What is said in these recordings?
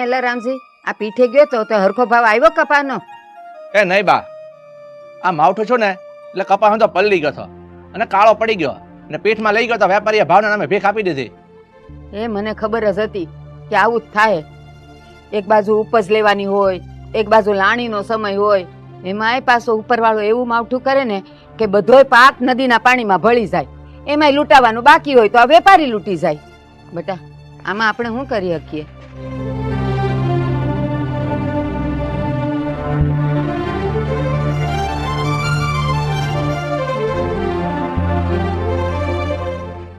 એલા રામજી, આ પીઠે ગયો તો હરખો ભાવ આવ્યો કપાનો? એ નહીં બા, આ માવઠું છું ને એટલે કપા તો પલળી ગયો હતો અને કાળો પડી ગયો અને પીઠમાં લઈ ગયો તો વેપારીએ ભાવના નામે ભીખ આપી દીધી. એ મને ખબર જ હતી કે આવું જ થાય. એક બાજુ ઉપજ લેવાની હોય, એક બાજુ લાણીનો સમય હોય, એમાંય પાછો ઉપરવાળો એવું માવઠું કરે ને કે બધોય પાક નદીના પાણીમાં ભળી જાય. એમાંય લૂંટાવાનું બાકી હોય તો આ વેપારી લૂંટી જાય. બેટા, આમાં આપણે શું કરી શકીએ?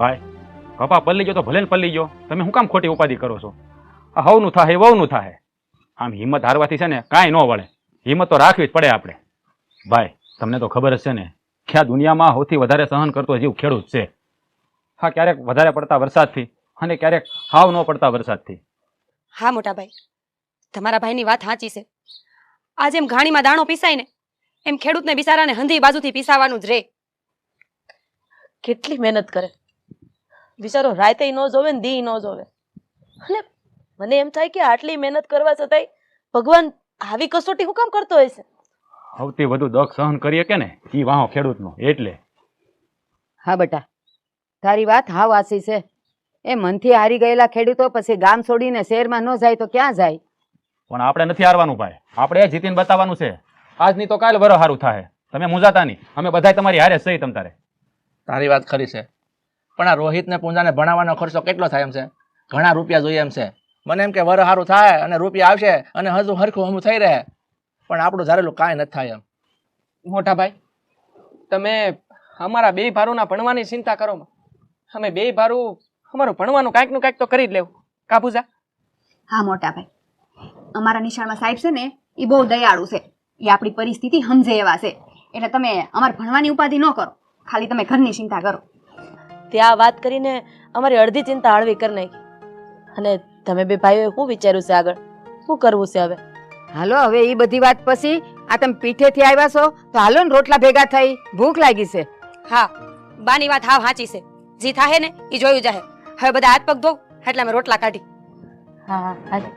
ભાઈ, કપા પલ્લી ગયો તો ભલે ને પલ્લી ગયો, તમે શું કામ ખોટી ઉપાધિ કરો છો? આ હવનું થાય વહુનું થાય. આમ હિંમત હારવાથી છે ને કાંઈ ન વળે. હિંમત તો રાખવી જ પડે આપણે. ભાઈ, તમને તો ખબર જ છે ને કે આ દુનિયામાં સૌથી વધારે સહન કરતો જીવ ખેડૂત છે. હા, ક્યારેક વધારે પડતા વરસાદથી અને ક્યારેક હાવ ન પડતા વરસાદથી. હા મોટા ભાઈ, તમારા ભાઈની વાત સાચી છે. આ જેમ ઘાણીમાં દાણો પીસાય ને એમ ખેડૂતને બિચારાને હંધી બાજુથી પીસાવાનું જ રે. કેટલી મહેનત કરે બિચારો, રાતે ન જોવે ને દી ન જોવે. અને મને એમ થાય કે આટલી મહેનત કરવા છતાંય ભગવાન આવી કસોટી હું કામ કરતો હોય છે? સૌથી વધુ દખ સહન કરીએ કે ને એ વાહો ખેડૂતનો. એટલે હા બેટા, તારી વાત હાવ વાસી છે. એ મનથી હારી ગયેલા ખેડૂતો પછી ગામ છોડીને શહેરમાં ન જાય તો ક્યાં જાય? પણ આપણે નથી હારવાનું ભાઈ, આપણે જીતીને બતાવવાનું છે. આજની તો કાલ વરો સારું થાય. તમે મૂંઝાતા નહીં, અમે બધા તમારી હારે સહી. તમ તારે તારી વાત ખરી છે, પણ આ રોહિત ને પૂંજાને ભણાવવાનો ખર્ચો કેટલો થાય એમ છે? ઘણા રૂપિયા જોઈએ એમ છે. મને એમ કે વર સારું થાય અને રૂપિયા આવશે અને હજુ હરખું હમું થઈ રહે, પણ આપણું ધારેલું કાંઈ નથી થાય એમ. મોટા ભાઈ, તમે અમારા બે ભારુના ભણવાની ચિંતા કરો. અમે બે ભારું અમારું ભણવાનું કાંઈક નું કાંઈક તો કરી જ લેવું. કાબુજા? હા મોટા ભાઈ, અમારા નિશાળમાં સાહેબ છે ને એ બહુ દયાળુ છે. એ આપણી પરિસ્થિતિ સમજે એવા છે. એટલે તમે અમારે ભણવાની ઉપાધિ ન કરો, ખાલી તમે ઘરની ચિંતા કરો. ત્યાં વાત કરીને અમારી અડધી ચિંતા હળવી કરી નાખી. અને તમે બે ભાઈઓએ શું વિચાર્યું છે આગળ? શું કરવું છે હવે? હાલો, હવે એ બધી વાત પછી આ તમે પીઠેથી આવ્યા છો તો હાલો ને રોટલા ભેગા થઈ, ભૂખ લાગી છે. હા, બાની વાત હાવ સાચી છે. જી થાહે ને એ જોયું જાહે. હવે બધા હાથ પગ ધો એટલે અમે રોટલા કાઢી. હા હા હાલો.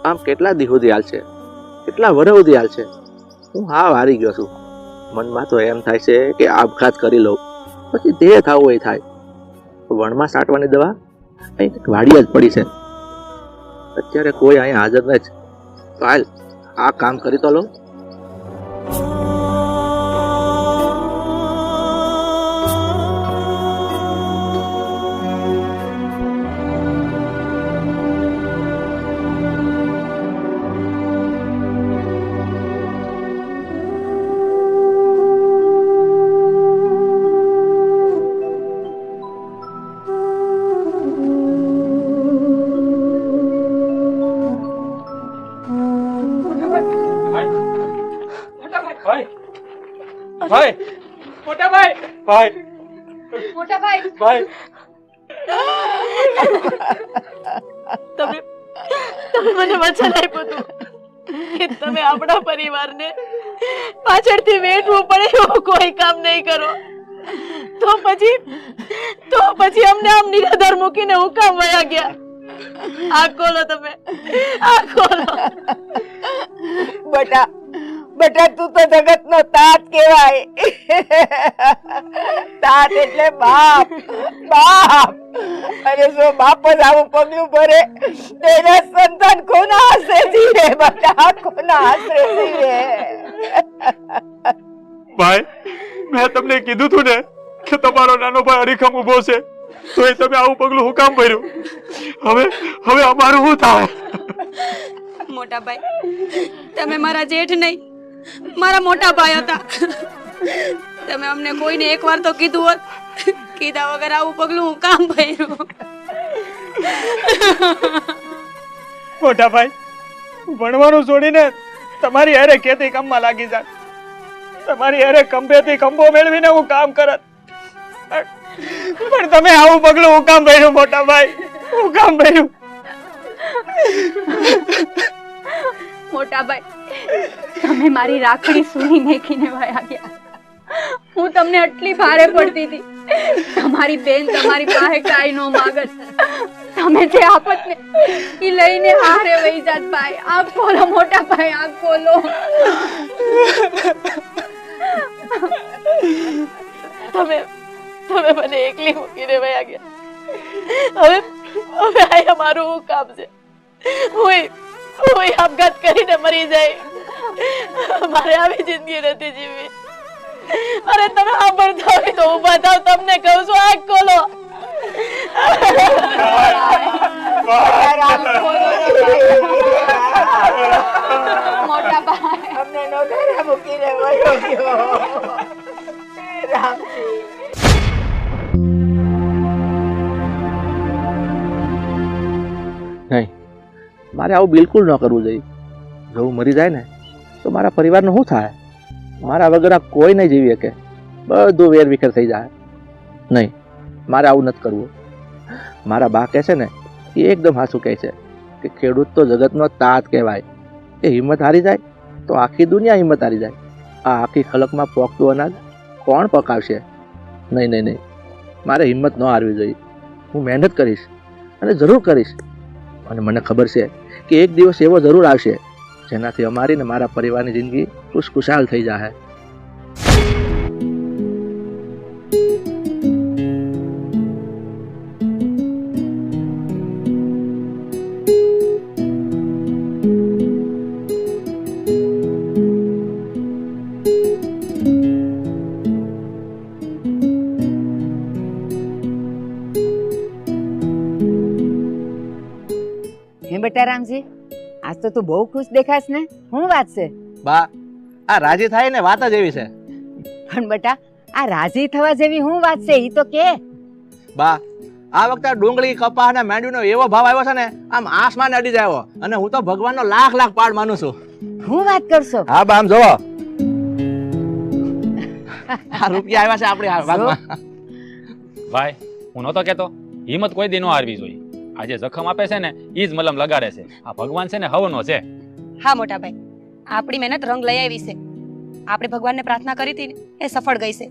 આમ કેટલા દી સુધી હાલશે, કેટલા વર્ષ સુધી હાલશે? હું હાવ હારી ગયો છું. મનમાં તો એમ થાય છે કે આપઘાત કરી લઉં, પછી જે થવું એ થાય. વણમાં સાટવાની દવા અહીં વાડી જ પડી છે. અત્યારે કોઈ અહીંયા હાજર નથી. કાલ આ કામ કરી તો લઉં. ભાઈ, મોટા ભાઈ, ભાઈ, મોટા ભાઈ, ભાઈ, તમે મને વચન આપ્યું હતું કે તમે આપણા પરિવારને પાછળથી વેઠવું પડે એવું કોઈ કામ નહીં કરો. તો પછી અમને આમ નિરાધાર મૂકીને હું કામ વયા ગયા? આ ખોલો તમે, આ ખોલો. બેટા, બેટા તું તો જગતનો તાત કહેવાય. તાત એટલે બાપ. બાપ અરે જો બાપ જ આવું પગલું ભરે તેના સંતાન કોના આશરે જીવે બેટા, કોના આશરે જીવે? ભાઈ મેં તમને કીધું તું ને કે તમારો નાનો ભાઈ અડીખમ ઊભો છે, તો એ તમે આવું પગલું હું કામ ભર્યું? હવે અમારું શું થાય? મોટા ભાઈ, તમે મારા જેઠ નહીં, મારા મોટા ભાઈ હતા. તમે અમને કોઈને એકવાર તો કીધું હોત, કીધા વગર આવું પગલું હું કામ ભર્યું? મોટા ભાઈ, ભણવાનું છોડીને તમારી હારે ખેતી કામમાં લાગી જાય. તમારી હારે ખંભેથી ખંભો મેળવીને હું કામ કરત, પણ તમે આવું પગલું હું કામ ભર્યું? મોટા ભાઈ, હું કામ ભર્યું? મોટા ભાઈ, તમે મારી રાખડી સુની મેકીને વયા ગયા. હું તમને આટલી ભારે પડતી હતી. તમારી બેન તમારી પાસે કાઈ નો માગત. તમે જે આપત ને ઈ લઈને હારે વહી જાત. ભાઈ આંખ ખોલો, મોટા ભાઈ આંખ ખોલો. તમે મને એકલી મૂકીને વયા ગયા. હવે આ મારું શું કામ છે? હું આપઘાત કરીને મરી જાય. મારે આવી જિંદગી નથી જીવવી. અરે તમે સાંભળતા હોય તો ઊભા થાવ, તમને કહું છું આંખ ખોલો. મોટા ભાઈ, અમને નો ઘરે મૂકીને વયો ગયો. રામજી નહીં, મારે આવું બિલકુલ ન કરવું જોઈએ. જો હું મરી જાય ને તો મારા પરિવારનું શું થાય? મારા વગર આ કોઈ નહીં જીવી શકે, બધું વેર વિખેર થઈ જાય. નહીં, મારે આવું નથી કરવું. મારા બા કહે છે ને એ એકદમ હાચું કહે છે કે ખેડૂત તો જગતનો તાત કહેવાય. એ હિંમત હારી જાય તો આખી દુનિયા હિંમત હારી જાય. આ આખી ખલકમાં પોખતું અનાજ કોણ પકાવશે? નહીં નહીં નહીં, મારે હિંમત ન હારવી જોઈએ. હું મહેનત કરીશ અને જરૂર કરીશ. અને મને ખબર છે કે એક દિવસ એવો જરૂર આવશે જેનાથી અમારી ને મારા પરિવારની જિંદગી ખુશખુશાલ થઈ જાય. હે બેટા રામજી, આજ તો તું બહુ ખુશ દેખાશ ને. શું વાત છે? બા, આ રાજી થાય ને વાત જ એવી છે. પણ બેટા આ રાજી થવા જેવી શું વાત છે ઈ તો કે. બા, આ વખતે ડુંગળી કપા અને માંડવીનો એવો ભાવ આવ્યો છે ને આમ આસમાન અડી જાય. અને હું તો ભગવાનનો લાખ લાખ પાડ માનું છું. શું વાત કરશો? હા બા, આમ જોવો આ રૂપિયા આવ્યા છે આપણી ભાગમાં. ભાઈ હું નહોતો કહેતો હિંમત કોઈ દી ન હારવી જોઈએ. આજે જખમ આપે છે ને ઈ જ મલમ લગાડે છે. આ ભગવાન છે ને હવનો છે. હા મોટા ભાઈ, આપણી મહેનત રંગ લઈ આવી છે. આપણે ભગવાનને પ્રાર્થના કરી હતી ને એ સફળ ગઈ છે.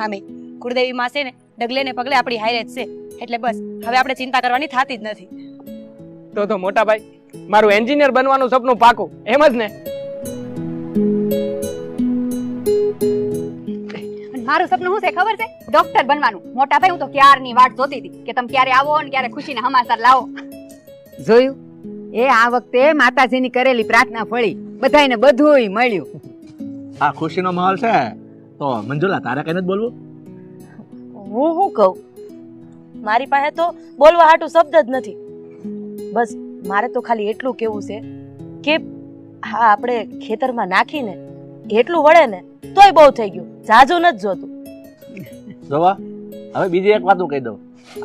આમે કુળદેવી માં છે ને ડગલે ને પગલે આપણી હારે જ છે. એટલે બસ હવે આપણે ચિંતા કરવાની થતી જ નથી. તો મોટા ભાઈ, મારું એન્જિનિયર બનવાનું સપનું પાકું, એમ જ ને? મારું સપનું શું છે ખબર છે? ડોક્ટર બનવાનું. મોટા ભાઈ, હું તો ક્યારની વાટ જોતી હતી કે તમે ક્યારે આવો ને ક્યારે ખુશીના સમાચાર લાવો. જોયું? એ આ વખતે માતાજીની કરેલી પ્રાર્થના ફળી, બધાયને બધુંય મળ્યું. આ ખુશીનો માહોલ છે તો મંજુલા તારે કઈ નથી બોલવું? હું શું કહું? મારી પાસે તો બોલવા હાટું શબ્દ જ નથી. બસ મારે તો ખાલી એટલું કેવું છે કે હા, આપણે ખેતરમાં નાખીને એટલું વળે ને તોય બહુ થઈ ગયું, જાજુ નથી જોતું. જોવા, હવે બીજી એક વાત હું કહી દઉં.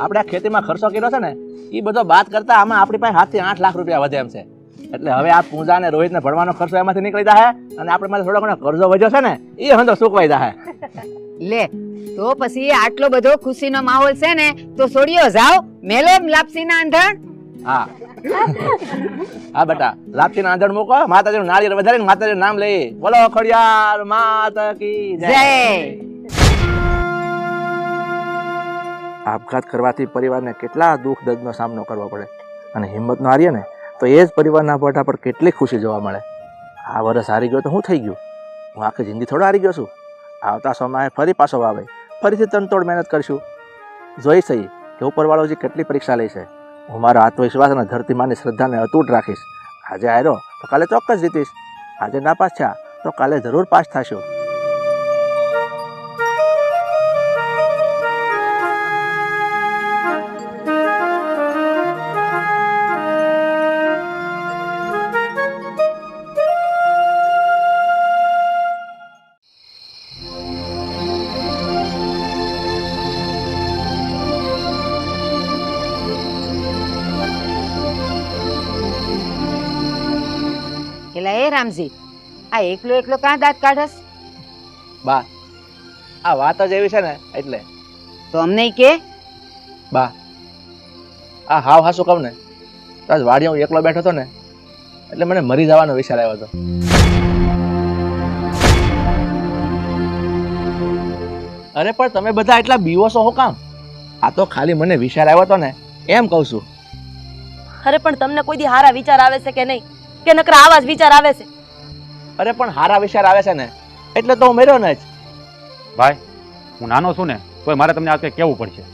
આપણે આ ખેતીમાં ખર્ચો કર્યો છે ને એ બધો બાદ કરતા આમાં આપણી પાસે 7 થી 8 લાખ રૂપિયા વધે એમ છે. એટલે હવે આ પૂજા ને રોહિત ને ભણવાનો ખર્ચો એમાંથી નીકળી જાય અને આપણે માથે થોડો ઘણો કર્જો વધ્યો છે ને એ હંધો સુકવાઈ જાય. લે તો પછી આટલો બધો ખુશીનો માહોલ છે ને તો છોડ્યો જાવ મેલો લાપસીના આંધણ. હા હા બેટા, લાપસી ના આંધણ મૂકો, માતાજીનું નાળિયેર વધારીને માતાજીનું નામ લઈ બોલો ખોડિયાર માતા કી જય. આપઘાત કરવાથી પરિવારને કેટલા દુઃખ દર્દનો સામનો કરવો પડે અને હિંમત ન હારીએ ને તો એ જ પરિવારના મોઢા પર કેટલી ખુશી જોવા મળે. આ વરસ હારી ગયો તો શું થઈ ગયું? હું આખી જિંદગી થોડો હારી ગયો છું. આવતા સમયે ફરી પાછો આવે, ફરીથી તનતોડ મહેનત કરશું. જોઈ સહી કે ઉપરવાળો જે કેટલી પરીક્ષા લે છે. હું મારો આત્મવિશ્વાસ અને ધરતીમાની શ્રદ્ધાને અતૂટ રાખીશ. આજે હાર્યો તો કાલે ચોક્કસ જીતીશ. આજે નાપાસ થયા તો કાલે જરૂર પાસ થશું. એલા એ રામજી, આ એકલો એકલો કાં દાંત કાઢસ? બા, આ વાત જ એવી છે ને એટલે. તો અમને કે બા, આ હાવ હાસું કહું ને તો આજ વાડીએ હું એકલો બેઠો હતો ને એટલે મને મરી જવાનો વિચાર આવ્યો હતો. અરે પણ તમે બધા એટલા બીવો છો હો કામ? આ તો ખાલી મને વિચાર આવ્યો હતો ને એમ કહું છું. અરે પણ તમને કોઈ દી હારા વિચાર આવે છે કે નહીં, કે નકરા આવા જ વિચાર આવે છે? અરે પણ હારા વિચાર આવે છે ને એટલે તો હું મેર્યો ને જ. ભાઈ, હું નાનો છું ને તોય મારે તમને આ કંઈક કહેવું પડશે.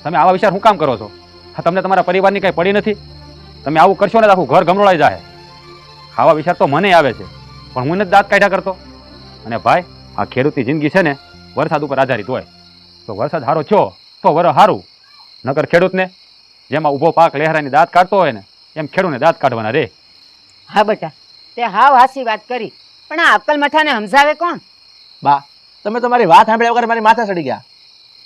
તમે આવા વિચાર શું કામ કરો છો? હા, તમને તમારા પરિવારની કંઈ પડી નથી? તમે આવું કરશો ને તો આખું ઘર ગમરોળાઈ જાય. આવા વિચાર તો મને આવે છે, પણ હું નથી દાંત કાઢ્યા કરતો. અને ભાઈ, આ ખેડૂતની જિંદગી છે ને વરસાદ ઉપર આધારિત હોય. તો વરસાદ સારો થયો તો વર સારું, નકર ખેડૂતને જેમાં ઊભો પાક લહેરાની દાંત કાઢતો હોય ને એમ ખેડૂતને દાંત કાઢવાના રે. હા બેટા, તે હાવ હાસી વાત કરી, પણ આ અક્કલ મઠાને સમજાવે કોણ? બા, તમે તો મારી વાત સાંભળ્યા વગર મારી માથે ચડી ગયા.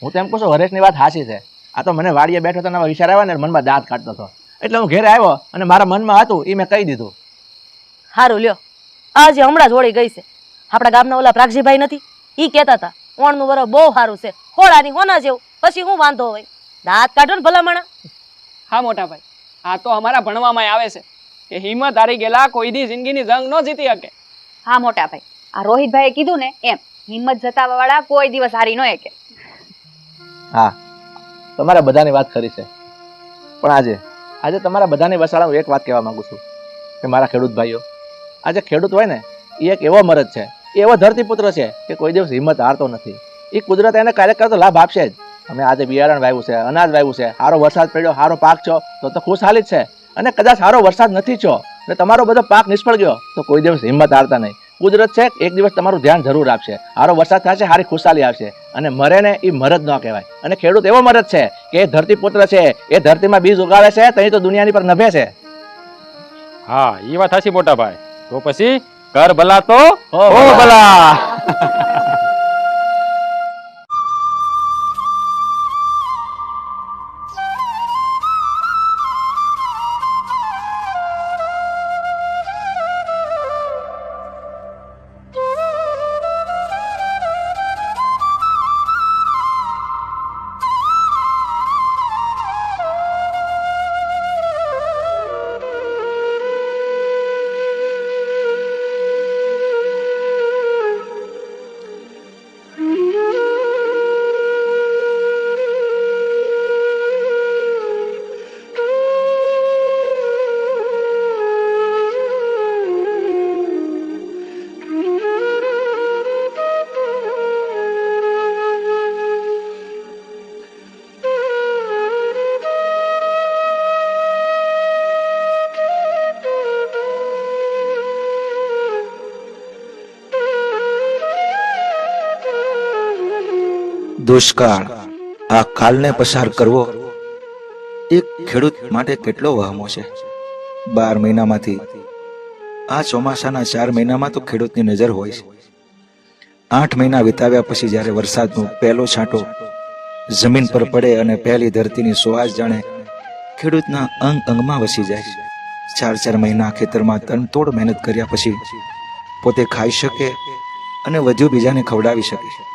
હું તો એમ કહું છું હરેશની વાત હાસી છે. આ તો મને વાડીએ બેઠો તો વિચાર આવ્યા ને મનમાં દાંત કાઢતો હતો એટલે હું ઘેરે આવ્યો અને મારા મનમાં હતું એ મેં કહી દીધું. હારું લ્યો, આજે હમણાં જ હોળી ગઈ છે. આપણા ગામના ઓલા પ્રાગજીભાઈ નથી, ઈ કહેતા હતા ઓણનું વરસ બહુ સારું છે, હોળાની હોના જેવું. પછી હું વાંધો હોય, દાંત કાઢો ને ભલામણા. હા મોટા ભાઈ, આ તો અમારા ભણવામાં આવે છે કે હિંમત હારી ગયેલા કોઈ દી જિંદગીની જંગ ન જીતી શકે. હા મોટા ભાઈ, આ રોહિતભાઈએ કીધું ને એમ, હિંમત જતાવવા વાળા કોઈ દિવસ હારી ન શકે. હા, તમારા બધાની વાત ખરી છે, પણ આજે તમારા બધાની વસાળા હું એક વાત કહેવા માંગુ છું કે મારા ખેડૂત ભાઈઓ, આજે ખેડૂત હોય ને એ એક એવો મરદ છે, એવો ધરતીપુત્ર છે કે કોઈ દિવસ હિંમત હારતો નથી. એ કુદરત એને ક્યારેક તો લાભ આપશે જ. અમે આજે બિયારણ વાવ્યું છે, અનાજ વાવ્યું છે, સારો વરસાદ પડ્યો, સારો પાક છો તો ખુશહાલી જ છે. અને કદાચ સારો વરસાદ નથી છો ને તમારો બધો પાક નિષ્ફળ ગયો તો કોઈ દિવસ હિંમત હારતા નહીં. કુદરત છે એક દિવસ તમારું ધ્યાન જરૂર આપશે, સારો વરસાદ થશે, સારી ખુશહાલી આવશે. અને મરે ને એ મરદ ન કહેવાય. અને ખેડૂત એવો મરદ છે કે એ ધરતીપુત્ર છે, એ ધરતીમાં બીજ ઉગાવે છે તો એ તો દુનિયાની પર નભે છે. હા, એ વાત સાચી મોટા ભાઈ. તો પછી કર ભલા તો હો હો ભલા. દુષ્કાળ આ કાલને પસાર કરવો એક ખેડૂત માટે કેટલો વહમો છે. 12 મહિનામાંથી આ ચોમાસાના 4 મહિનામાં તો ખેડૂતની નજર હોય છે. 8 મહિના વિતાવ્યા પછી જ્યારે વરસાદનો પહેલો છાંટો જમીન પર પડે અને પહેલી ધરતીની સુવાસ જાણે ખેડૂતના અંગ અંગમાં વસી જાય. 4 મહિના ખેતરમાં તનતોડ મહેનત કર્યા પછી પોતે ખાઈ શકે અને વધુ બીજાને ખવડાવી શકે.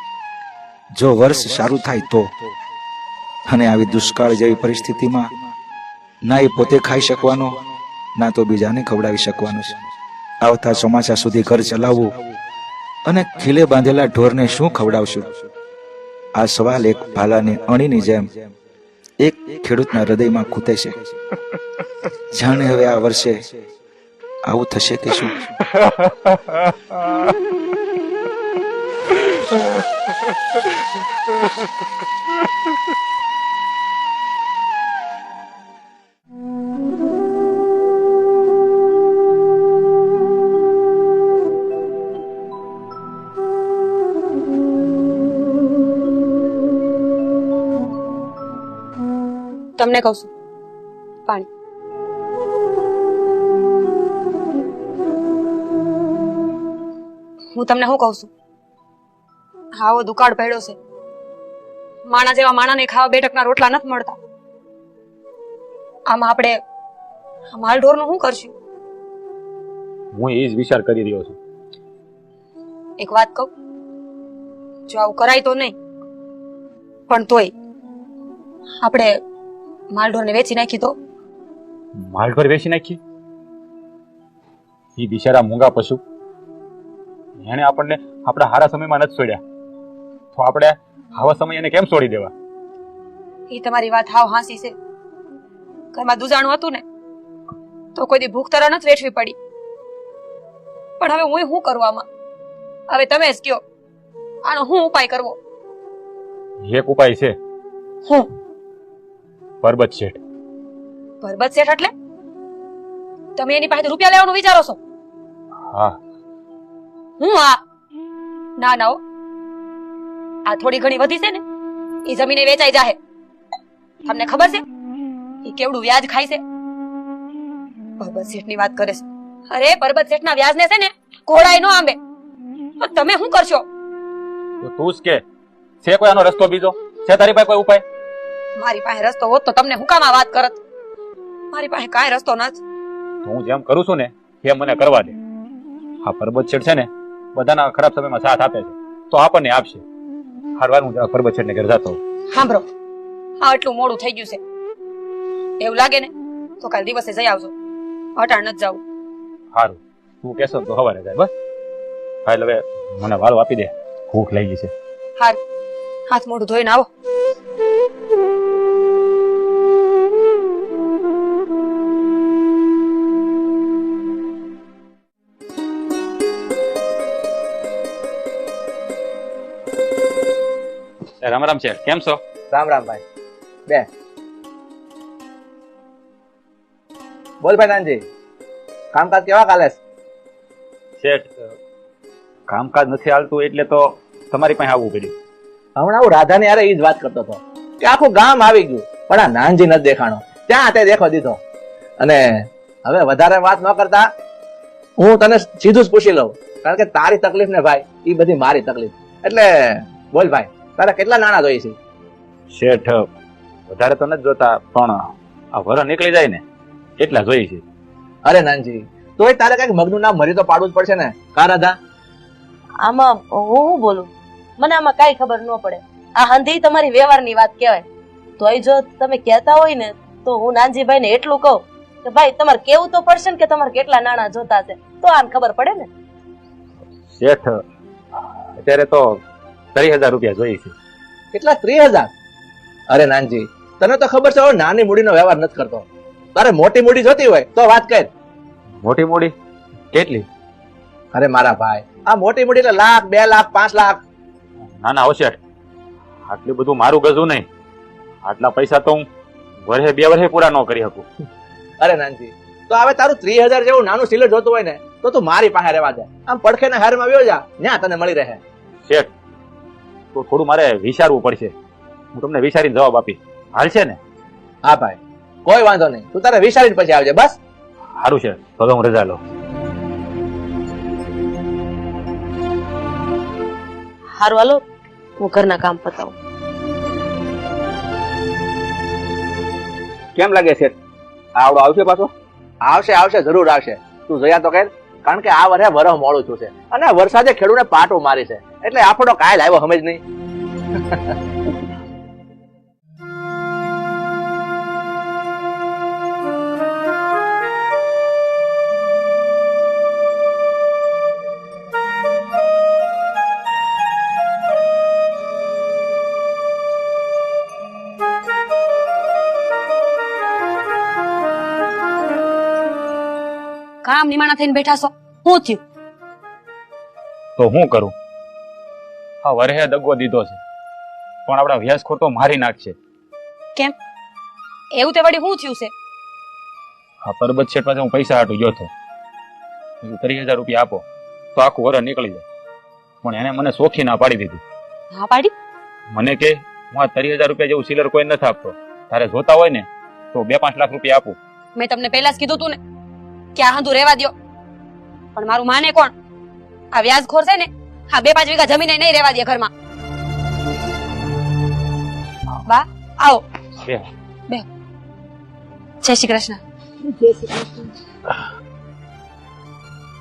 જો વર્ષ સારું થાય તો. અને આવી દુષ્કાળ જેવી પરિસ્થિતિમાં ના એ પોતે ખાઈ શકવાનો ના તો બીજાને ખવડાવી શકવાનો છે. આવતા ચોમાસા સુધી ઘર ચલાવવું અને ખીલે બાંધેલા ઢોરને શું ખવડાવશું? આ સવાલ એક ભાલાની અણીની જેમ એક ખેડૂતના હૃદયમાં ખૂટે છે. જાણે હવે આ વર્ષે આવું થશે કે શું? તમને કહું છું પાણી. હું તમને શું કહું છું, આવો દુકાળ પડ્યો છે, માણા જેવા માણાને ખાવા 2 ટકના રોટલા નથી મળતા. આમાં આપણે માલઢોરનું શું કરશું? હું એ જ વિચાર કરી રહ્યો છું. એક વાત કહું, જો આવું કરાય તો નહીં, પણ તોય આપણે માલઢોરને વેચી નાખી તો. માલઢોર વેચી નાખી? એ બિચારા મૂંગા પશુ, એને આપણને આપણા હારા સમયમાં નથી છોડ્યા, તો આપણે આવા સમય એને કેમ છોડી દેવા? એ તમારી વાત હાવ હાંસી છે. ઘરમાં દુજાણું હતું ને તો કોઈ દી ભૂખ તરહ નથી વેઠવી પડી. પણ હવે હું શું કરું આમાં? હવે તમે જ કયો, આનો શું ઉપાય કરવો? એક ઉપાય છે. હું? પરબત શેઠ. પરબત શેઠ એટલે તમે એની પાસે રૂપિયા લેવાનું વિચારો છો? હા. હું આ ના ના હો. આ થોડી ઘણી વધી છે ને એ જમીને વેચાઈ જાહે. તમને ખબર છે એ કેવડું વ્યાજ ખાય છે? પરબત શેઠની વાત કરે છે. અરે પરબત શેઠના વ્યાજને છે ને ઘોડાય નો આંબે. તો તમે શું કરશો? તો તું જ કે છે કોઈ આનો રસ્તો બીજો? છે તારી પાસે કોઈ ઉપાય? મારી પાસે રસ્તો હોત તો તમને હું કામ આ વાત કરત? મારી પાસે કાંઈ રસ્તો નથી. તો હું જેમ કરું છું ને એ મને કરવા દે. આ પરબત શેઠ છે ને બધાના ખરાબ સમયમાં સાથ આપે છે, તો આપણને આપશે. હારવાનું પરબત શેઠને ઘરે જતો. સાંભળો, આ આટલું મોડું થઈ ગયું છે. એવું લાગે ને તો કાલ દિવસે જઈ આવજો, અટાણ નથી જવું. સારું, તું કહેશો તો સવારે જાય. બસ હાલ હવે મને વાળો આપી દે, ભૂખ લાગી છે. હારું, હાથ મોઢું ધોઈને આવો. રામ રામ શેઠ, કેમ છો? રામ રામ ભાઈ. બે બોલ ભાઈ નાનજી, કામકાજ કેવા ચાલે છે? શેઠ, કામકાજ નથી હાલતું એટલે તો તમારી પાસે આવવું પડ્યું. હમણાં હું રાધાની યારે ઈ જ વાત કરતો હતો કે આખું ગામ આવી ગયું, પણ આ નાનજી નથી દેખાણો. ત્યાં તે દેખો દીધો. અને હવે વધારે વાત ન કરતા હું તને સીધું જ પૂછી લઉં, કારણ કે તારી તકલીફ ને ભાઈ એ બધી મારી તકલીફ. એટલે બોલ ભાઈ, તારે કેટલા નાણાં જોઈએ છે? શેઠ, વધારે તો નથી જોતા, પણ આ વર નીકળી જાય ને એટલા જોઈએ છે. અરે નાનજી, તોય તારે કઈક મગનું નામ મરી તો પાડવું જ પડશે ને, કા રાધા? આમાં હું બોલું? મને આમાં કાઈ ખબર ન પડે. આ હંધી તમારી વ્યવહારની વાત કહેવાય. તોય જો તમે કહેતા હોય ને તો હું નાનજીભાઈ ને એટલું કહું કે ભાઈ તમારે કેવું તો પડશે ને કે તમારે કેટલા નાણાં જોતા છે, તો આને ખબર પડે ને. શેઠ, અત્યારે તો 30,000 રૂપિયા જોઈએ છે. કેટલા? 30,000? અરે નાનજી, તને તો ખબર છે હવે નાની મૂડીનો વ્યવહાર નથી કરતો. તારે મોટી મૂડી જોતી હોય તો વાત કર. મોટી મૂડી કેટલી? અરે મારા ભાઈ, આ મોટી મૂડી એટલે લાખ, 2 લાખ, 5 લાખ. ના ના હો શેઠ, આટલું બધું મારું ગજું નહીં. આટલા પૈસા તો હું વર્ષે 2 વર્ષે પૂરા ન કરી શકું. અરે નાનજી, તો હવે તારું 30,000 જેવું નાનું સિલેટ જોતું હોય ને તો તું મારી પાસે રહેવા દે. આમ પડખેના હારમાં આવ્યો જા, ત્યાં તને મળી રહે. શેઠ, તો થોડું મારે વિચારવું પડશે. હું તમને વિચારીને જવાબ આપી હાલશે ને? હા ભાઈ, કોઈ વાંધો નહીં, તું તારે વિચારીને પછી આવજે. બસ સારું છે, તો હું રજા લઉં. હારું હાલો, હું ઘરના કામ પતાવું. કેમ લાગે છે? આવડો આવશે પાછો? આવશે આવશે, જરૂર આવશે. તું જયા તો કર, કારણ કે આ વર્ષે વરહ મોડું છું છે અને વરસાદે ખેડૂને પાટું મારી છે, એટલે આપણો કાયલ આવ્યો સમજ નહીં. કામ નિમાણા થઈને બેઠા છો, શું થયું? તો હું કરું? આ વરહે દગો દીધો છે, પણ આપણા વ્યાસખોર તો મારી નાખશે. કેમ એવું તે વળી શું થયું છે? આ પરબત શેઠ પાસે હું પૈસા હાટું ગયો હતો. 30,000 રૂપિયા આપો તો આખું વરસ નીકળી જાય, પણ એને મને સોખી ના પાડી દીધી. હા પાડી? મને કે હું આ 30,000 રૂપિયા જેવું સિલર કોઈ નથી આપતો, તારે જોતા હોય ને તો 2-5 લાખ રૂપિયા આપું. મેં તમને પહેલા જ કીધું તું ને કે આ હંધું રહેવા દ્યો, પણ મારું માને કોણ? આ વ્યાજખોર છે ને, હા 2-5 વીઘા જમીને નહીં રહેવા દે ઘરમાં. બા આવો બે. જય શ્રી કૃષ્ણ.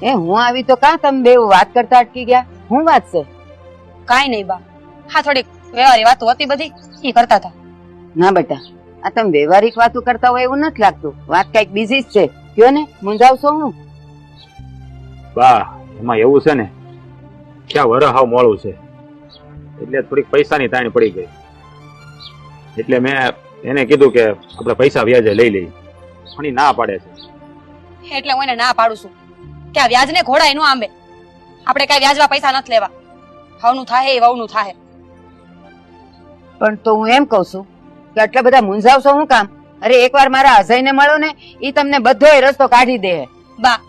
એ હું આવી તો કાં તમે બે વાત કરતા અટકી ગયા? હું વાત છે? કાંઈ નહીં બા, હા થોડીક વ્યવહારી વાતો હતી બધી એ કરતા હતા. ના બેટા, આ તમે વ્યવહારિક વાતો કરતા હોય એવું નથી લાગતું. વાત કઈક બીજી જ છે. કયો ને, મૂંઝાવશો હું? બા એમાં એવું છે ને કે આ વરસ હાવ મોડું છે, એટલે થોડીક પૈસાની તાણ પડી ગઈ. એટલે મેં એને કીધું કે આપણે પૈસા વ્યાજે લઈ લઈએ, પણ ઈ ના પાડે છે. એટલે હું એને ના પાડું છું કે આ વ્યાજને ઘોડાય નો આંબે. આપણે કઈ વ્યાજવા પૈસા નથી લેવા. હવનું થાય એ વહુનું થાય. પણ તો હું એમ કઉ છું કે આટલા બધા મૂંઝાવશો શું કામ? અરે એકવાર મારા અજયને મળો ને, ઈ તમને બધોય રસ્તો કાઢી દે. બા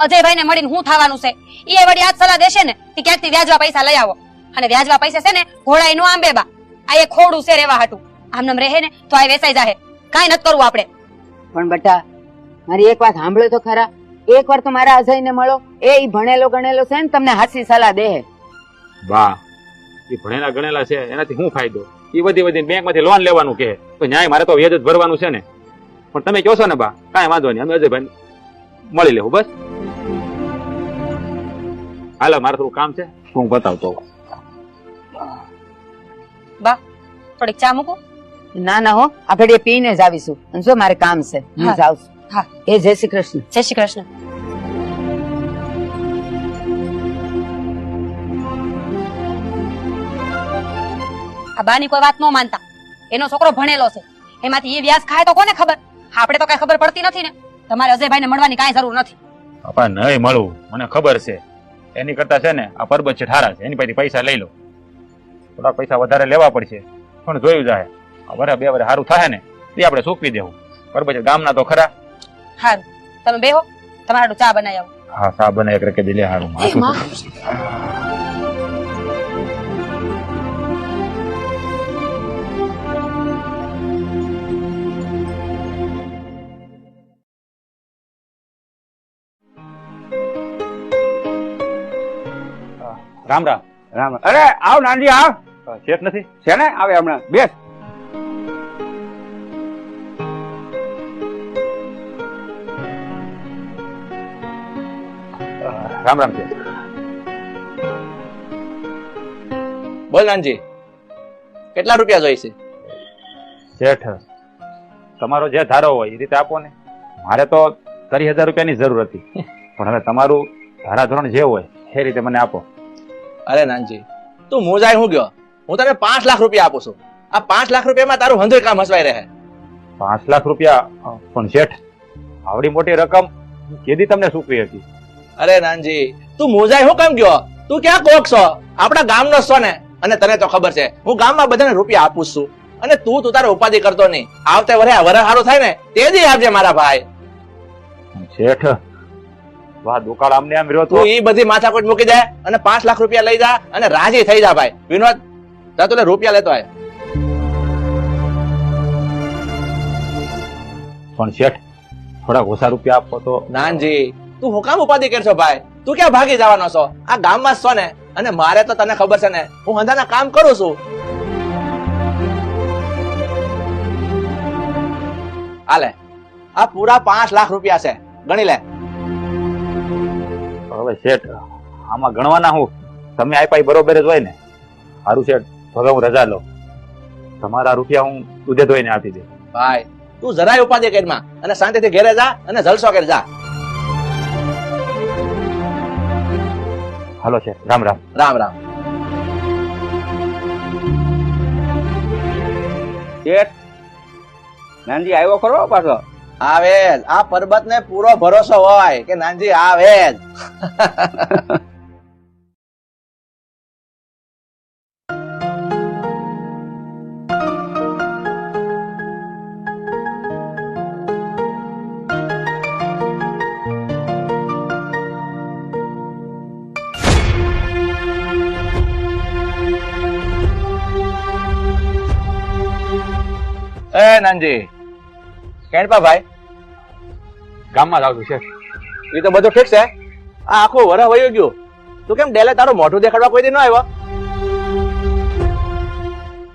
અજયભાઈને મળીને શું થવાનું છે? એ વળી આજ સલાહ દેશે ને કે ક્યાંકથી વ્યાજવા પૈસા લઈ આવો, અને વ્યાજવા પૈસા છે ને ઘોડાય નો આંબે. બા આ એ ખોડું છે રેવા હાટું. આમનામ રહે ને તો આ વેચાઈ જાહે. કાંઈ નથી કરવું આપણે. પણ બેટા મારી એક વાત સાંભળો તો ખરા. એકવાર તો મારા અજયને મળો. એ ઈ ભણેલો ગણેલો છે ને, તમને હાચી સલાહ દે. બા એ ભણેલા ગણેલા છે, એનાથી શું ફાયદો? એ વધી બેંકમાંથી લોન લેવાનું કહે તો ન્યાય મારે તો વ્યાજ જ ભરવાનું છે ને. પણ તમે કહો છો ને બા, કાંઈ વાંધો નહીં, અમે અજયભાઈ મળી લેવું બસ. હાલો મારે થોડું કામ છે, હું બતાવતો. બા થોડીક ચા મૂકું? ના ના હો, આપણે પીને જ આવીશું. અને જો મારે કામ છે, હું હા. જાઉં છું. હા. એ જય શ્રી કૃષ્ણ. જય શ્રી કૃષ્ણ. આ બાની કોઈ વાત ન માનતા. એનો છોકરો ભણેલો છે, એમાંથી એ વ્યાજ ખાય તો કોને ખબર? આપણે તો કઈ ખબર પડતી નથી ને. તમારે અજયભાઈને મળવાની કાંઈ જરૂર નથી. પપ્પા નહીં મળવું, મને ખબર છે. એની કરતા છે ને આ પરબત છે ઠારા છે, એની પાસેથી પૈસા લઈ લો. થોડા પૈસા વધારે લેવા પડશે, પણ જોયું જાય વરે 2 વરે સારું થાય ને એ આપણે સૂકવી દેવું. પરબત ગામના તો ખરા. હારું તમે બેહો, તમારું ચા બનાવી આવો. હા સા બને એક રકે દિલે હારું. રામ રામ. રામ. અરે આવ નાનજી આવ. શેઠ નથી? છે ને, આવે હમણાં. બેસ. રામ રામ છે. બોલ નાનજી, કેટલા રૂપિયા જોઈશે? શેઠ તમારો જે ધારો હોય એ રીતે આપો ને. મારે તો 30,000 રૂપિયાની જરૂર હતી, પણ હવે તમારું ધારાધોરણ જે હોય એ રીતે મને આપો. અરે નાનજી, તું મોજાય હું ગયો? હું તને 5 લાખ રૂપિયા આપું છું. આ 5 લાખ રૂપિયામાં તારું હંધુય કામ હસવાઈ રહે. 5 લાખ રૂપિયા? પણ શેઠ આવડી મોટી રકમ કેદી તમને ચૂકવી હતી? અરે નાનજી, તું મોજાય હું કામ ગયો? તું ક્યાં કોક છો? આપણા ગામનો છો ને, અને તને તો ખબર છે હું ગામમાં બધાને રૂપિયા આપું છું. અને તું તારે ઉપાધિ કરતો નહીં. આવતે વરે સારું થાય ને તે દી આપજે મારા ભાઈ. શેઠ વાહ દુકાળ આમને આમ રહ્યો તું ઈ બધી માથાકૂટ મૂકી દે અને 5 લાખ રૂપિયા લઈ જા અને રાજી થઈ જા ભાઈ. વિનોદ જા તું રૂપિયા લેતો આય. પણ શેઠ થોડા ઓછા રૂપિયા આપો તો. નાનજી, તું હું કામ ઉપાધિ કરશો ભાઈ? તું ક્યાં ભાગી જવાનો છો? આ ગામમાં જ છો ને, અને મારે તો તને ખબર છે ને હું હંધાના કામ કરું છું. હાલે આ પૂરા 5 લાખ રૂપિયા છે, ગણી લે. હવે શેઠ આમાં ગણવાના હું? તમે આપ્યા બરોબર જ હોય ને. સારું શેઠ, હવે હું રજા લઉં. તમારા રૂપિયા હું દૂધે ધોઈને આપી દે. ભાઈ તું જરાય ઉપાધિ કરમાં અને શાંતિથી ઘેરે જા અને જલસો કરી જા. હાલો શેઠ, રામ રામ. રામ રામ. શેઠ નાનજી આવ્યો ખરો પાછો? આવે જ. આ પર્વત ને પૂરો ભરોસો હોય કે નાનજી આવે જ. ભાઈ નાનજી કેણપા ભાઈ ગામમાં જ આવતું છે. એ તો બધું ઠીક છે. આ આખું વરસ વયું ગયું, તું કેમ ડેલે તારું મોઢું દેખાડવા કોઈ દી ન આવ્યો?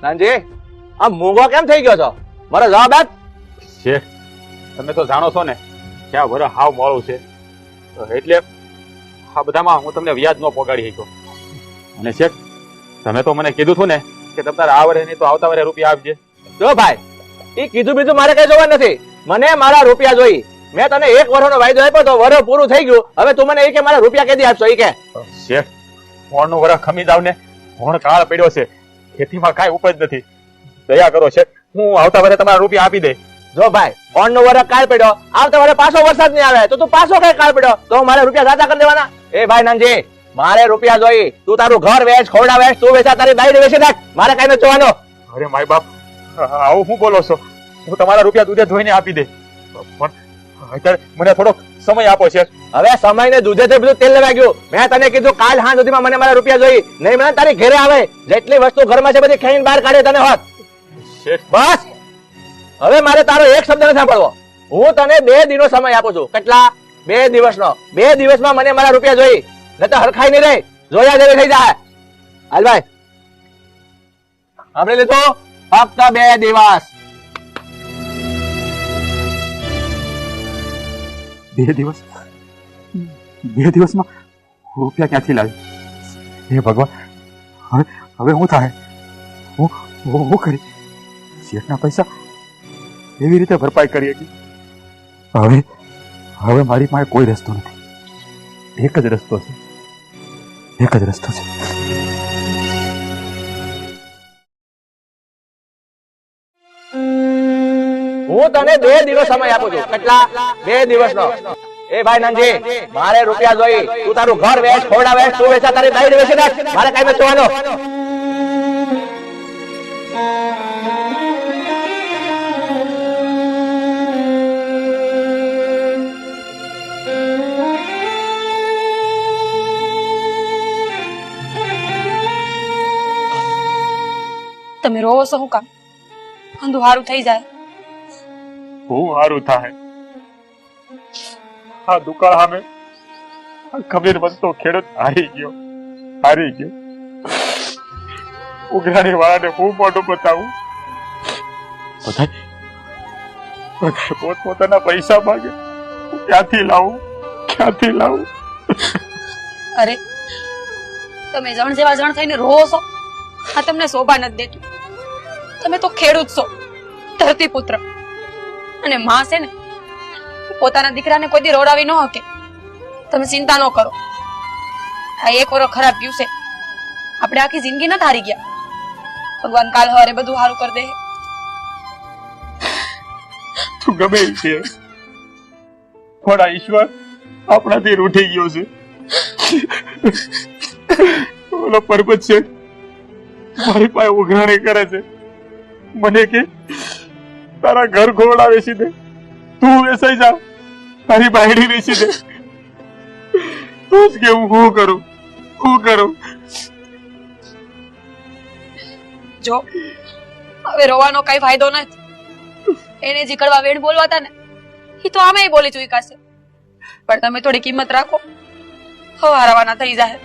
નાનજી આ મૂંગો કેમ થઈ ગયો છો? મારો જવાબ આપ. શેઠ, તમે તો જાણો છો ને કે આ વરસ હાવ મોડું છે, તો એટલે આ બધામાં હું તમને વ્યાજ ન પોગાડી શક્યો. અને શેઠ, તમે તો મને કીધું હતું ને કે તમે તારે આ વરે નહીં તો આવતા વરે રૂપિયા આપજે. જો ભાઈ, એ કીધું બીજું મારે કઈ જોવા નથી. મને મારા રૂપિયા જોઈ. મેં તને 1 વર્ષનો વાયદો આપ્યો તો વરસ પૂરું થઈ ગયું. હવે તું મને એ કે મારા રૂપિયા કેદી આપશો? એ કે શેઠ, ફોનનું વરસ ખમી જાવ ને, ફોન કાળ પડ્યો છે, ખેતીમાં કાંઈ ઉપજ નથી. દયા કરો શેઠ, હું આવતા વરે તમારા રૂપિયા આપી દે. જો ભાઈ, ફોન નો વરસ કાળ પડ્યો, આવતા વરે પાછો વરસાદ નહીં આવે તો તું પાછો કઈ કાળ પડ્યો તો મારે રૂપિયા સાચા કરી દેવાના? એ ભાઈ નાનજી, મારે રૂપિયા જોઈ. તું તારું ઘર વેચ, ખોરડા વેચ, તું વેચા તારી બાઈ વેચી નાખ, મારે કઈ નથી જોવાનો. અરે માય બાપ, આવું શું બોલો છો? હું તમારા રૂપિયા દૂધે ધોઈને આપી દે, પણ અત્યારે મને થોડોક સમય આપો છે. હવે સમય ને દૂધે બધું તેલ લેવા ગયું. મેં તને કીધું કાલ સાંજ સુધીમાં મને મારા રૂપિયા જોઈ, નહીં મને તારી ઘરે આવે. જેટલી વસ્તુ ઘરમાં છે બધી ખાઈને બહાર કાઢે તને હોત. બસ હવે મારે તારો એક શબ્દ નથી સાંભળવો. હું તને 2 દિનનો સમય આપું છું. કેટલા? 2 દિવસનો. 2 દિવસમાં મને મારા રૂપિયા જોઈ, ન તો હરખાઈ નહીં રહે, જોયા જેવી થઈ જાય. હાલ ભાઈ, આપણે લીધું ફક્ત 2 દિવસ. 2 દિવસ? 2 દિવસમાં રૂપિયા ક્યાંથી લાવી? હે ભગવાન, હવે હું થાય? હું કરી શેઠના પૈસા એવી રીતે ભરપાઈ કરી હતી? હવે મારી પાસે કોઈ રસ્તો નથી. એક જ રસ્તો છે, એક જ રસ્તો છે. હું તને 2 દિવસ સમય આપું છું. કેટલા? 2 દિવસનો. એ ભાઈ નાનજી, મારે રૂપિયા જોઈ. તું તારું ઘર વેચ, ખોરડા વેચ, તું વેચા તારી બાઈ વેચી નાખ, મારે કઈ નથી જોવાનો. તમે રોવો છો શું કામ? અંધું હારું થઈ જાય. હું સારું થાય? આ દુકાળ સામે ખમીર બનતો ખેડૂત હારી ગયો. ઉઘરાણી વાળાને હું મોઢું બતાવું? બધા પોતપોતાના પૈસા માંગે. ક્યાંથી લાવું? અરે, તમે જણ જેવા જણ થઈને રોવો છો, આ તમને શોભા નથી દેતું. તમે તો ખેડૂત છો, ધરતીપુત્ર, અને માં છે ને પોતાના દીકરાને કોઈ દી રોડાવી ન શકે. તમે ચિંતા ન કરો. આ 1 વર્ષ ખરાબ ગયું છે, આપણે આખી જિંદગી ન હારી ગયા. ભગવાન કાલ હવારે બધું સારું કરી દે. તું ગમે એ છે, પણ આ ઈશ્વર આપણાથી રૂઠી ગયો છે. ઓલો પર્વત છે મારી પાસે ઉઘરાણી કરે છે, મને કે તારા ઘર ઘોડા વેચી દે, તું વેચાઈ જા, તારી બાયડી વેચી દે. તું જ કે હું કરું? જો હવે રોવાનો કઈ ફાયદો નથી. એને જે કડવા વેણ બોલવા હતા ને એ તો આમે બોલી ચૂક્યા છે. પણ તમે થોડી કિંમત રાખો, હવા રવાના થઈ જાય.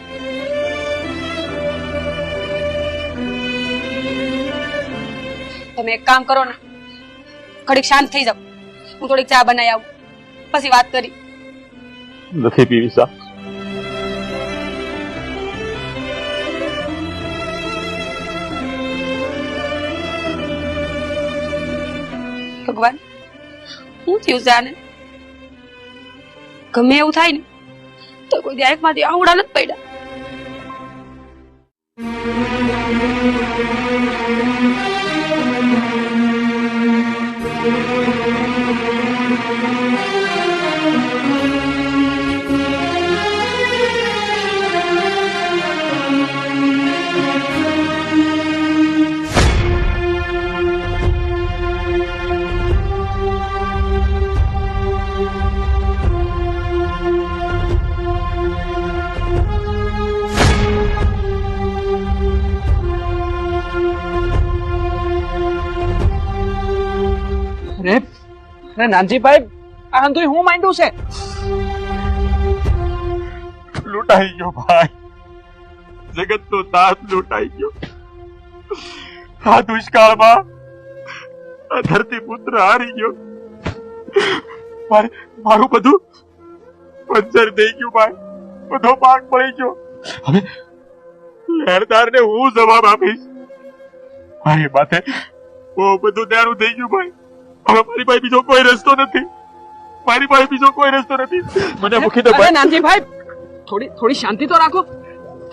તમે એક કામ કરો ને, ઘડીક શાંત થઈ જાઓ. હું થોડીક ચા બનાવી આવું, પછી વાત કરી. નથી પીવી સા. ભગવાન, શું થયું છે આને? ગમે એવું થાય ને તો કોઈ આંખમાંથી આવડા નથી પડ્યા. ને નાનજીભાઈ આ હંધુય હું માંડ્યું છે? લૂંટાઈ ગયો ભાઈ, જગતનો તાત લૂંટાઈ ગયો. આ દુષ્કાળમાં આ ધરતી પુત્ર હારી ગયો. મારું બધું પંચર થઈ ગયું ભાઈ, બધો પાક પડી ગયો. હવે લહેરદારને હું જવાબ આપીશ? મારી માથે બહુ બધું દારૂ થઈ ગયું ભાઈ. હવે મારી પાસે બીજો કોઈ રસ્તો નથી, મારી પાસે બીજો કોઈ રસ્તો નથી. મને મૂકી દો ભાઈ. નાનજીભાઈ થોડી શાંતિ તો રાખો,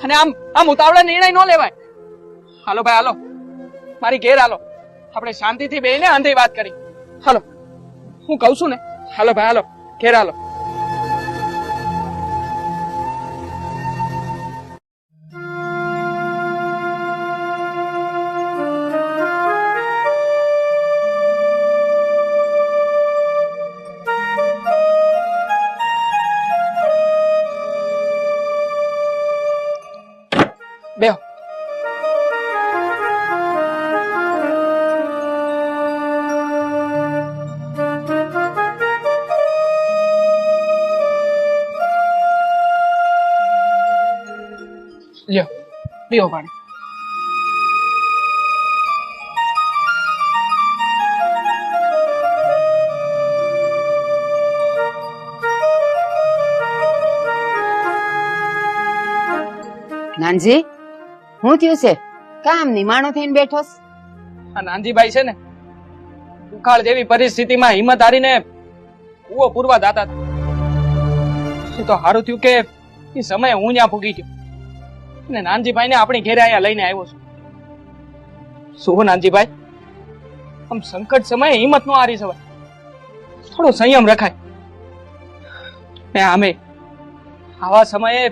અને આમ ઉતાવળે નિર્ણય ન લેવાય. હાલો ભાઈ હાલો, મારી ઘેર હાલો, આપણે શાંતિથી બેહીને અંધી વાત કરી. હાલો, હું કહું છું ને. હાલો ભાઈ હાલો, ઘેર હાલો. બેહો. લ્યો પીઓ પાણી. નાનજી, હું થયું છે? કામ નિમાણો થઈને બેઠોસ? આ નાનજીભાઈ છે ને, દુકાળ જેવી પરિસ્થિતિમાં હિંમત હારીને કૂવો પૂરવા દાતા હતા. એ તો સારું થયું કે એ સમયે હું ત્યાં ભૂગી ગયો અને નાનજીભાઈને આપણી ઘેરે અહીંયા લઈને આવ્યો છું. શું નાનજીભાઈ, આમ સંકટ સમયે હિંમત નો હારી જવાય, થોડો સંયમ રખાય. ને આમે આવા સમયે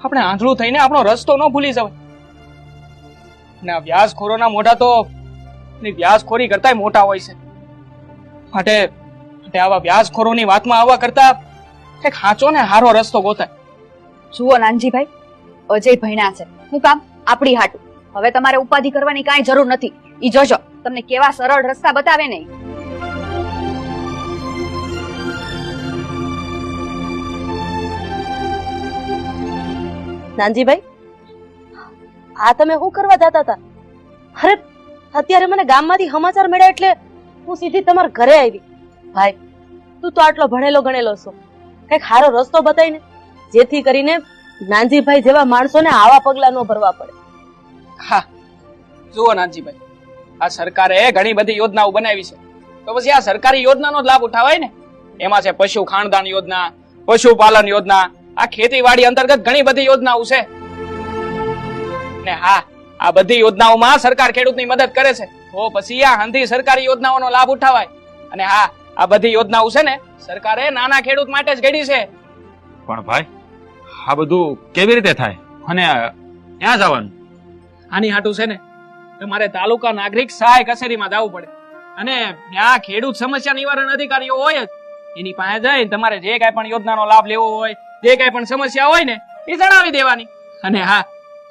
આપણે આંધળું થઈને આપણો રસ્તો ન ભૂલી જવાય. ને આ વ્યાસખોરોના મોઢા તો વ્યાસખોરી કરતાય મોટા હોય છે. માટે આવા વ્યાસખોરોની વાતમાં આવવા કરતા એક સાચો ને હારો રસ્તો ગોતાય. જુઓ નાનજીભાઈ, અજય ભણ્યા છે, હું કામ આપણી હાટું. હવે તમારે ઉપાધિ કરવાની કાંઈ જરૂર નથી. ઈ જોજો તમને કેવા સરળ રસ્તા બતાવે ને. નાનજીભાઈ, આ તમે શું કરવા જતા હતા? અરે અત્યારે મને ગામમાંથી સમાચાર મળ્યા એટલે હું સીધી તમારા ઘરે આવી. ભાઈ, તું તો આટલો ભણેલો ગણેલો છો, કઈક સારો રસ્તો બતાવીને, જેથી કરીને નાનજીભાઈ જેવા માણસોને આવા પગલા ન ભરવા પડે. હા જુઓ નાનજીભાઈ, આ સરકારે ઘણી બધી યોજનાઓ બનાવી છે, તો પછી આ સરકારી યોજનાનો લાભ ઉઠાવાય ને. એમાં છે પશુ ખાણદાન યોજના, પશુપાલન યોજના, આ ખેતીવાડી અંતર્ગત ઘણી બધી યોજનાઓ છે. ને હા, આ બધી યોજનાઓમાં સરકાર ખેડૂતની મદદ કરે છે, તો પછી આ હંધી સરકારી યોજનાઓનો લાભ ઉઠાવાય. અને હા, આ બધી યોજનાઓ છે ને સરકારે નાના ખેડૂત માટે જ ઘડી છે. પણ ભાઈ, આ બધું કેવી રીતે થાય અને ક્યાં જવાનું? આની હાટું છે ને તમારે તાલુકા નાગરિક સહાય કચેરીમાં જવું પડે, અને ત્યાં ખેડૂત સમસ્યા નિવારણ અધિકારીઓ હોય જ. એની પાસે જઈને તમારે જે કાંઈ પણ યોજનાનો લાભ લેવો હોય, જે કાંઈ પણ સમસ્યા હોય ને એ જણાવી દેવાની. અને હા,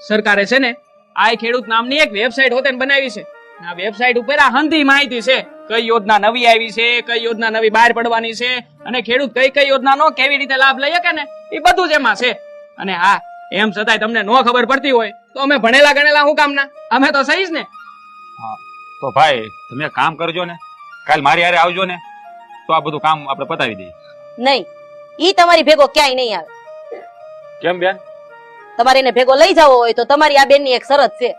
સરકારે છે ને આ ખેડૂત નામની એક વેબસાઇટ હોતેન બનાવી છે. આ વેબસાઇટ ઉપર આ હંધી માહિતી છે, કઈ યોજના નવી આવી છે, કઈ યોજના નવી બહાર પડવાની છે, અને ખેડૂત કઈ કઈ યોજનાનો કેવી રીતે લાભ લઈ શકે ને એ બધું જ એમાં છે. અને હા, એમ છતાંય તમને નો ખબર પડતી હોય તો અમે ભણેલા ગણેલા હું કામના, અમે તો સહી જ ને. તો ભાઈ તમે કામ કરજો ને, કાલ મારી હારે આવજો ને, તો આ બધું કામ આપણે પતાવી દઈએ. નહીં, ઈ તમારી ભેગો ક્યાંય નહીં આવે. કેમ બેન? તમારે એને ભેગો લઈ જવો હોય તો તમારી આ બેનની એક શરત છે.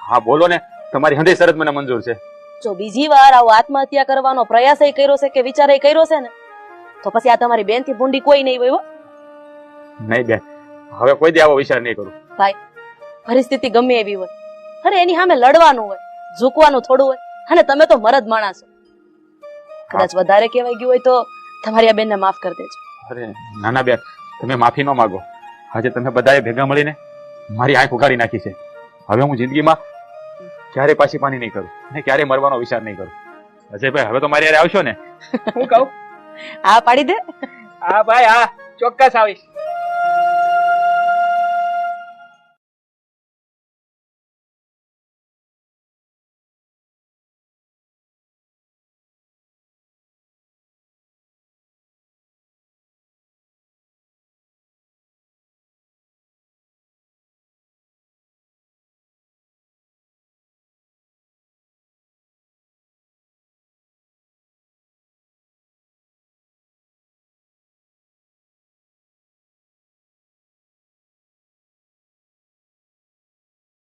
હા બોલો ને, તમારી હંધી શરત મને મંજૂર છે. જો બીજી વાર આવો આત્મહત્યા કરવાનો પ્રયાસ કર્યો છે કે વિચાર કર્યો છે ને, તો પછી આ તમારી બેન થી ભૂંડી કોઈ નહીં હોય. નહીં બેન, હવે કોઈ દી આવો વિચાર નહીં કરું. ભાઈ, પરિસ્થિતિ ગમે એવી હોય, અરે એની સામે લડવાનું હોય, ઝૂકવાનું થોડું હોય, અને તમે તો મરદ માણસ છો. કદાચ વધારે કહેવાય ગયું હોય તો તમારી આ બેનને માફ કરી દેજો. અરે નાના બેન, તમે માફી ન માંગો. આજે તમે બધાએ ભેગા મળીને મારી આંખ ઉઘાડી નાખી છે. હવે હું જિંદગીમાં ક્યારે પાછી પાણી નહીં કરું ને ક્યારે મરવાનો વિચાર નહીં કરું. અજયભાઈ, હવે તો મારી યારે આવશો ને? હું કહું? હા પાડી દે. હા ભાઈ, હા ચોક્કસ આવીશ.